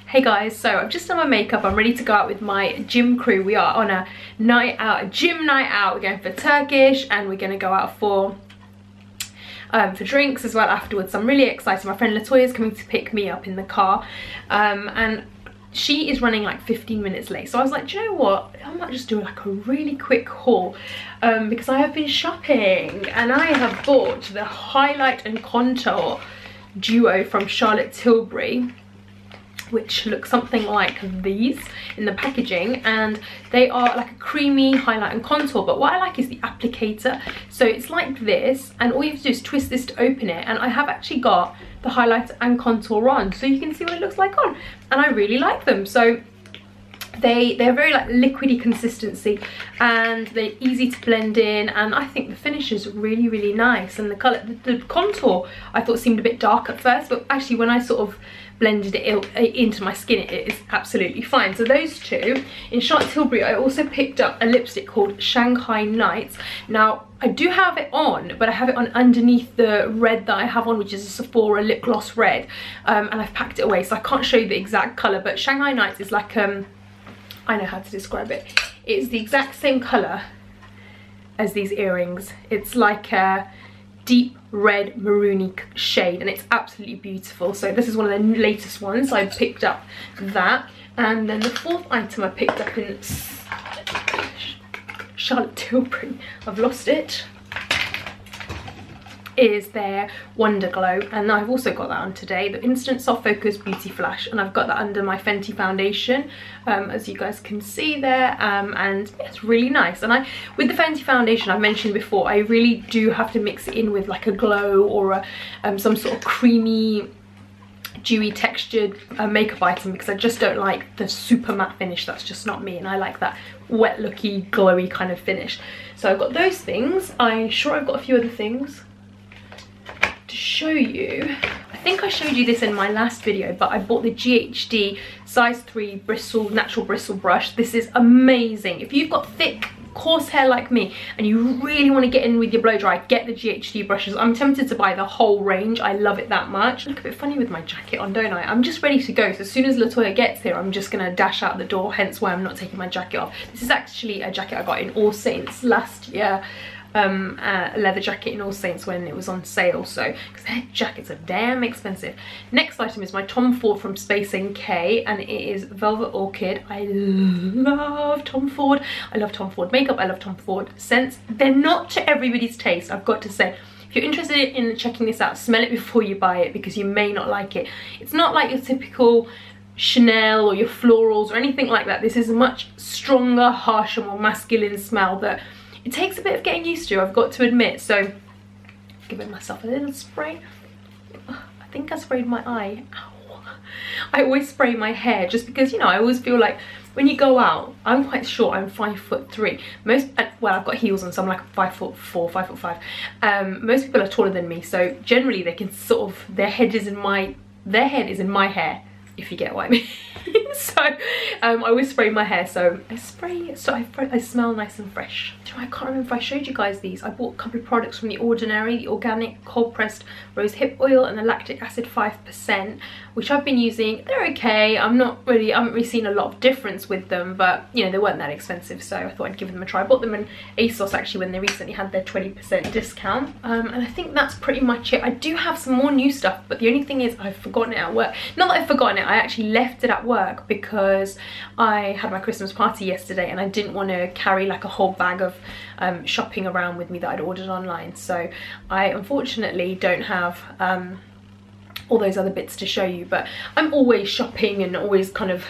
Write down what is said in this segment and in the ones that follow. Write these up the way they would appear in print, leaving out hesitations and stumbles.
Hey guys, so I've just done my makeup. I'm ready to go out with my gym crew. We are on a night out, a gym night out. We're going for Turkish and we're going to go out for drinks as well afterwards. So I'm really excited. My friend Latoya is coming to pick me up in the car and she is running like 15 minutes late. So I was like, do you know what? I might just do like a really quick haul because I have been shopping and I have bought the highlight and contour duo from Charlotte Tilbury, which look something like these in the packaging, and they are like a creamy highlight and contour. But what I like is the applicator. So it's like this, and all you have to do is twist this to open it, and I have actually got the highlighter and contour on, so you can see what it looks like on, and I really like them. So they're very like liquidy consistency and they're easy to blend in, and I think the finish is really nice. And the color, the contour I thought seemed a bit dark at first, but actually when I sort of blended it into my skin, it is absolutely fine. So those two. In Charlotte Tilbury I also picked up a lipstick called Shanghai Nights. Now I do have it on, but I have it on underneath the red that I have on, which is a Sephora lip gloss red, and I've packed it away so I can't show you the exact color. But Shanghai Nights is like I know how to describe it. It's the exact same color as these earrings. It's like a deep red maroony shade and it's absolutely beautiful. So this is one of the latest ones, so I picked up that. And then the fourth item I picked up in Charlotte Tilbury, I've lost it, is their Wonder Glow, and I've also got that on today, the Instant Soft Focus Beauty Flash, and I've got that under my Fenty foundation, as you guys can see there, and it's really nice. And with the Fenty foundation, I've mentioned before, I really do have to mix it in with like a glow or some sort of creamy dewy textured makeup item, because I just don't like the super matte finish. That's just not me, and I like that wet looky glowy kind of finish. So I've got those things. I'm sure I've got a few other things to show you. I think I showed you this in my last video, but I bought the GHD size 3 bristle natural bristle brush. This is amazing. If you've got thick coarse hair like me and you really want to get in with your blow dry, get the GHD brushes. I'm tempted to buy the whole range. I love it that much. I look a bit funny with my jacket on, don't I? I'm just ready to go. So as soon as Latoya gets here, I'm just gonna dash out the door, hence why I'm not taking my jacket off. This is actually a jacket I got in All Saints last year. A leather jacket in All Saints when it was on sale, so because their jackets are damn expensive. Next item is my Tom Ford from Space NK, and it is Velvet Orchid. I love Tom Ford. I love Tom Ford makeup. I love Tom Ford scents. They're not to everybody's taste, I've got to say. If you're interested in checking this out, smell it before you buy it, because you may not like it. It's not like your typical Chanel or your florals or anything like that. This is a much stronger, harsher, more masculine smell that it takes a bit of getting used to, I've got to admit. So giving myself a little spray. I think I sprayed my eye. Ow. I always spray my hair just because, you know, I always feel like when you go out, I'm quite short, I'm 5'3". Well, I've got heels on, so I'm like 5'4", 5'5". Most people are taller than me, so generally they can sort of, their head is in my hair, if you get what I mean. So I always spray my hair, so I spray so I smell nice and fresh. Do you know, I can't remember if I showed you guys these. I bought a couple of products from The Ordinary, the organic cold pressed rose hip oil and the lactic acid 5%, which I've been using. They're okay. I haven't really seen a lot of difference with them, but you know, they weren't that expensive, so I thought I'd give them a try. I bought them in ASOS actually when they recently had their 20% discount, and I think that's pretty much it. I do have some more new stuff, but the only thing is I've forgotten it at work. Not that I've forgotten it, I actually left it at work because I had my Christmas party yesterday and I didn't want to carry like a whole bag of shopping around with me that I'd ordered online. So I unfortunately don't have all those other bits to show you, but I'm always shopping and always kind of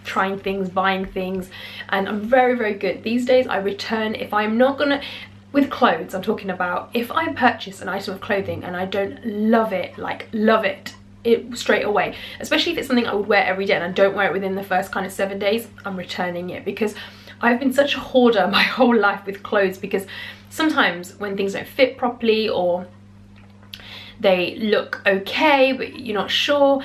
trying things, buying things, and I'm very good. These days I return if I'm not gonna, with clothes I'm talking about, if I purchase an item of clothing and I don't love it, like love it straight away, especially if it's something I would wear every day and I don't wear it within the first kind of 7 days, I'm returning it. Because I've been such a hoarder my whole life with clothes, because sometimes when things don't fit properly or they look okay but you're not sure,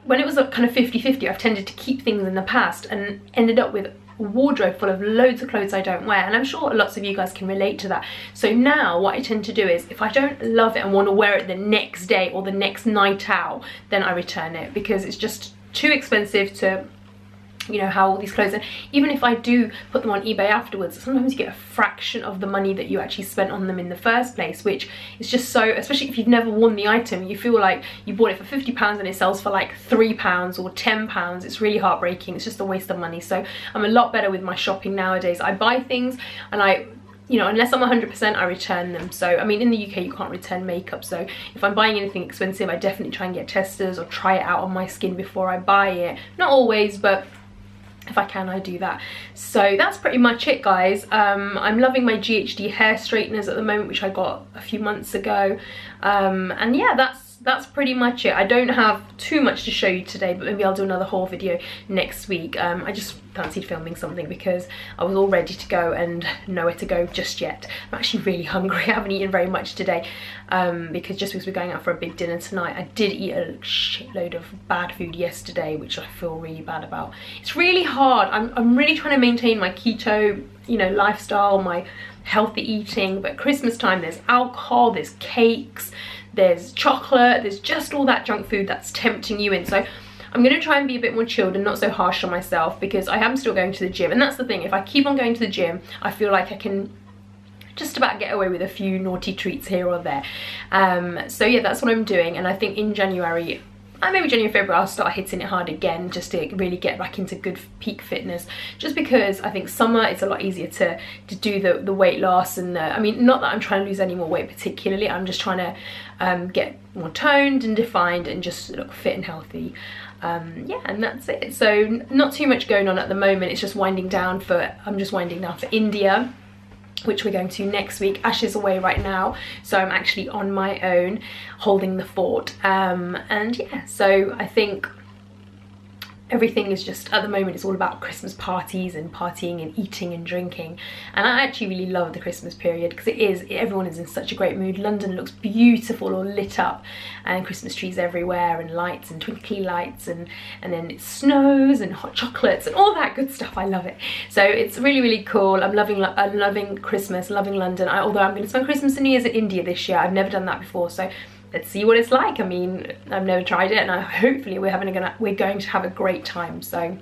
when it was a kind of 50-50, I've tended to keep things in the past and ended up with a wardrobe full of loads of clothes I don't wear, and I'm sure lots of you guys can relate to that. So now what I tend to do is, if I don't love it and want to wear it the next day or the next night out, then I return it, because it's just too expensive to, you know, how all these clothes, and even if I do put them on eBay afterwards, sometimes you get a fraction of the money that you actually spent on them in the first place, which is just so, especially if you've never worn the item, you feel like you bought it for £50 and it sells for like £3 or £10. It's really heartbreaking. It's just a waste of money. So I'm a lot better with my shopping nowadays. I buy things and you know, unless I'm 100%, I return them. So, I mean, in the UK, you can't return makeup. So if I'm buying anything expensive, I definitely try and get testers or try it out on my skin before I buy it. Not always, but if I can, I do that. So that's pretty much it, guys. I'm loving my GHD hair straighteners at the moment, which I got a few months ago. And yeah, that's pretty much it. I don't have too much to show you today, but maybe I'll do another haul video next week. I just fancied filming something because I was all ready to go and nowhere to go just yet. I'm actually really hungry. I haven't eaten very much today because we're going out for a big dinner tonight. I did eat a shitload of bad food yesterday, which I feel really bad about. It's really hard. I'm really trying to maintain my keto, you know, lifestyle, my healthy eating, but Christmas time there's alcohol, there's cakes, there's chocolate, there's just all that junk food that's tempting you in. So I'm going to try and be a bit more chilled and not so harsh on myself, because I am still going to the gym, and that's the thing. If I keep on going to the gym, I feel like I can just about get away with a few naughty treats here or there. So yeah, that's what I'm doing, and I think in January, maybe January, February, I'll start hitting it hard again, just to really get back into good peak fitness, just because I think summer it's a lot easier to do the weight loss and I mean, not that I'm trying to lose any more weight particularly, I'm just trying to get more toned and defined and just look fit and healthy. Yeah, and that's it. So not too much going on at the moment. It's just winding down for, I'm just winding down for India, which we're going to next week. Ash is away right now, so I'm actually on my own holding the fort. And yeah, so I think everything is just, at the moment, it's all about Christmas parties and partying and eating and drinking. And I actually really love the Christmas period because everyone is in such a great mood. London looks beautiful, all lit up, and Christmas trees everywhere and lights and twinkly lights, and then it snows and hot chocolates and all that good stuff. I love it. So it's really, really cool. I'm loving Christmas, loving London. Although I'm going to spend Christmas and New Year's in India this year. I've never done that before, so let's see what it's like. I mean, I've never tried it, and hopefully we're going to have a great time. So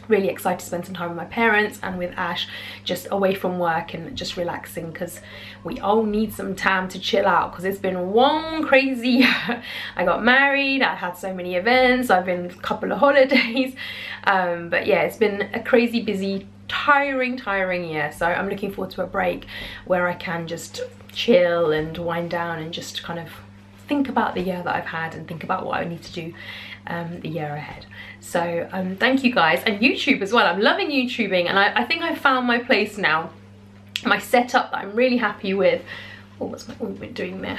really excited to spend some time with my parents and with Ash, just away from work and just relaxing, because we all need some time to chill out, because it's been one crazy year. I got married, I had so many events, I've been a couple of holidays, but yeah, it's been a crazy busy, tiring year. So I'm looking forward to a break where I can just chill and wind down and just kind of think about the year that I've had and think about what I need to do the year ahead. So thank you guys, and YouTube as well. I'm loving YouTubing, and I think I found my place now, my setup that I'm really happy with. Oh, what's my ointment doing there?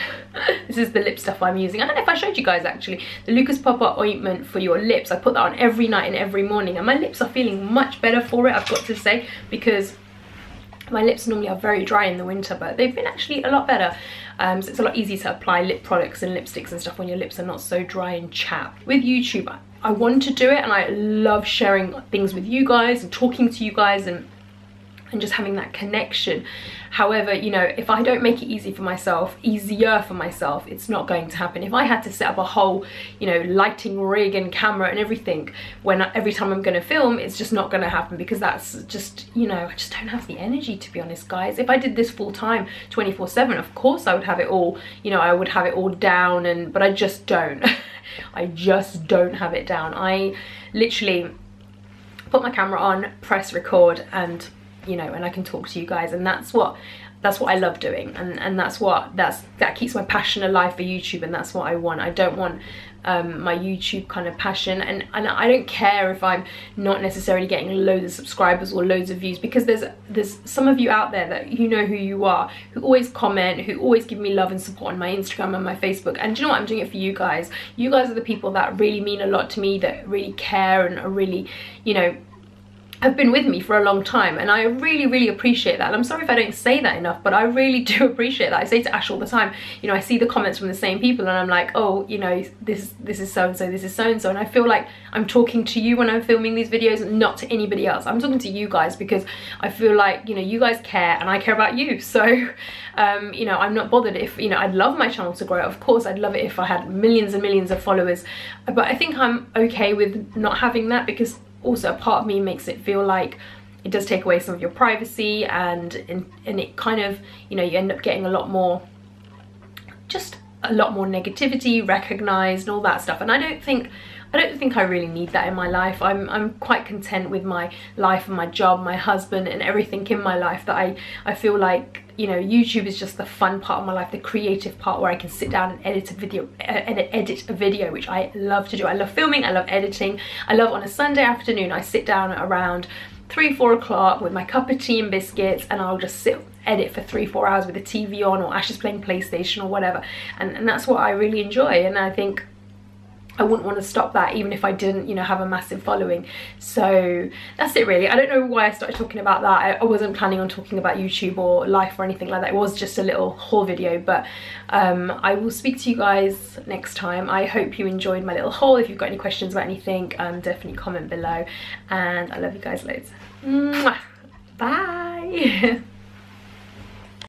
This is the lip stuff I'm using. I don't know if I showed you guys actually, the Lucas Papa ointment for your lips. I put that on every night and every morning, and my lips are feeling much better for it, I've got to say, because my lips normally are very dry in the winter, but they've been actually a lot better. So it's a lot easier to apply lip products and lipsticks and stuff when your lips are not so dry and chapped. With YouTube, I want to do it, and I love sharing things with you guys and talking to you guys and just having that connection. However, you know, if I don't make it easier for myself, it's not going to happen. If I had to set up a whole, you know, lighting rig and camera and everything every time I'm going to film, it's just not going to happen, because that's just, you know, I just don't have the energy, to be honest, guys. If I did this full time 24/7, of course I would have it all, you know, I would have it all down, but I just don't. I just don't have it down. I literally put my camera on, press record, and you know, and I can talk to you guys, and that's what I love doing, and that keeps my passion alive for YouTube, and that's what I want. I don't want my YouTube kind of passion, and I don't care if I'm not necessarily getting loads of subscribers or loads of views, because there's some of you out there that, you know who you are, who always comment, who always give me love and support on my Instagram and my Facebook. And do you know what? I'm doing it for you guys. You guys are the people that really mean a lot to me, that really care and are really, you know, have been with me for a long time, and I really appreciate that. And I'm sorry if I don't say that enough, but I really do appreciate that. I say to Ash all the time, you know, I see the comments from the same people and I'm like, oh, you know, this is so and so, this is so and so, and I feel like I'm talking to you when I'm filming these videos, not to anybody else. I'm talking to you guys because I feel like, you know, you guys care and I care about you. So you know, I'm not bothered if, you know, I'd love my channel to grow. Of course I'd love it if I had millions and millions of followers, but I think I'm okay with not having that, because also a part of me makes it feel like it does take away some of your privacy, and it kind of, you know, you end up getting a lot more negativity recognized and all that stuff, and I don't think I really need that in my life. I'm quite content with my life and my job, my husband and everything in my life, that I feel like, you know, YouTube is just the fun part of my life, the creative part where I can sit down and edit a video, which I love to do. I love filming, I love editing. I love on a Sunday afternoon, I sit down around 3-4 o'clock with my cup of tea and biscuits, and I'll just edit for 3-4 hours with the TV on, or Ash is playing PlayStation or whatever, and that's what I really enjoy. And I think I wouldn't want to stop that even if I didn't, you know, have a massive following. So that's it really. I don't know why I started talking about that. I wasn't planning on talking about YouTube or life or anything like that. It was just a little haul video, but I will speak to you guys next time. I hope you enjoyed my little haul. If you've got any questions about anything, definitely comment below, and I love you guys loads. Mwah. Bye.